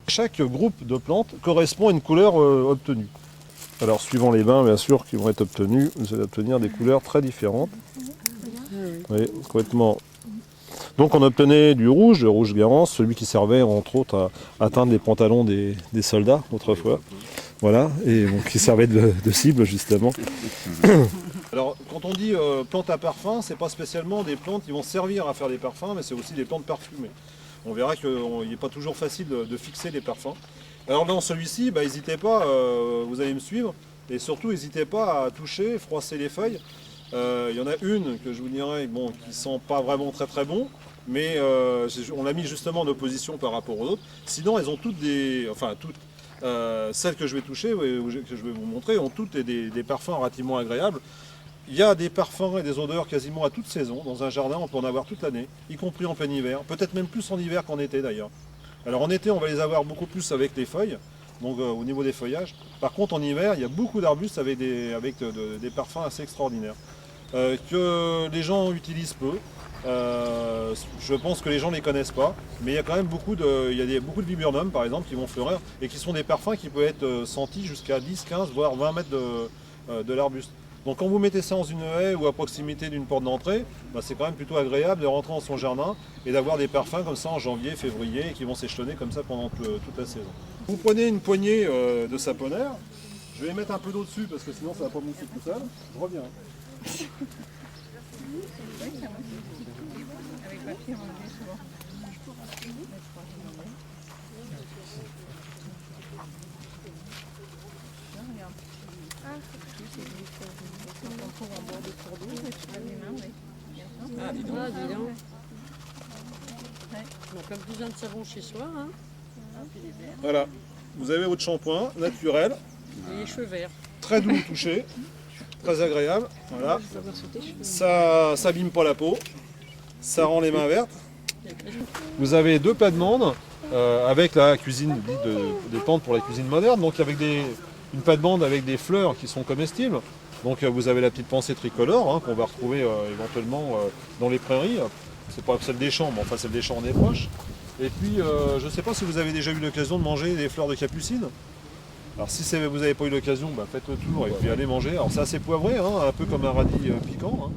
Chaque groupe de plantes correspond à une couleur obtenue. Alors suivant les bains bien sûr qui vont être obtenus, vous allez obtenir des couleurs très différentes. Oui, complètement. Donc on obtenait du rouge, le rouge Garance, celui qui servait entre autres à atteindre les pantalons des soldats autrefois. Voilà, et bon, qui servait de cible justement. Alors quand on dit plantes à parfum, c'est pas spécialement des plantes qui vont servir à faire des parfums, mais c'est aussi des plantes parfumées. On verra qu'il n'est pas toujours facile de fixer les parfums. Alors dans celui-ci, n'hésitez pas, vous allez me suivre, et surtout n'hésitez pas à toucher, froisser les feuilles. Il y en a une que je vous dirais bon, qui ne sent pas vraiment très bon, mais on l'a mis justement en opposition par rapport aux autres. Sinon elles ont toutes des... Enfin toutes, celles que je vais toucher, que je vais vous montrer, ont toutes des parfums relativement agréables. Il y a des parfums et des odeurs quasiment à toute saison. Dans un jardin, on peut en avoir toute l'année, y compris en plein hiver. Peut-être même plus en hiver qu'en été d'ailleurs. Alors en été, on va les avoir beaucoup plus avec les feuilles, donc au niveau des feuillages. Par contre, en hiver, il y a beaucoup d'arbustes avec des parfums assez extraordinaires. Que les gens utilisent peu. Je pense que les gens ne les connaissent pas, mais il y a quand même beaucoup de viburnums par exemple qui vont fleurir et qui sont des parfums qui peuvent être sentis jusqu'à 10, 15 voire 20 mètres de l'arbuste. Donc quand vous mettez ça dans une haie ou à proximité d'une porte d'entrée, c'est quand même plutôt agréable de rentrer dans son jardin et d'avoir des parfums comme ça en janvier, février et qui vont s'échelonner comme ça pendant toute la saison. Vous prenez une poignée de saponaire, je vais mettre un peu d'eau dessus parce que sinon ça ne va pas mousser tout seul, je reviens. Ah, dis donc. Donc un besoin de savon chez soi. Hein. Voilà, vous avez votre shampoing naturel. Et les cheveux verts. Très doux au toucher, très agréable. Voilà. Ça n'abîme pas la peau, ça rend les mains vertes. Vous avez 2 plates-bandes avec la cuisine des plantes pour la cuisine moderne, donc avec une plate-bande avec des fleurs qui sont comestibles. Donc vous avez la petite pensée tricolore qu'on va retrouver éventuellement dans les prairies. C'est pas celle des champs, mais enfin celle des champs on est proche. Et puis je ne sais pas si vous avez déjà eu l'occasion de manger des fleurs de capucine. Alors si vous n'avez pas eu l'occasion, faites-le toujours et puis allez manger. Alors c'est assez poivré, un peu comme un radis piquant.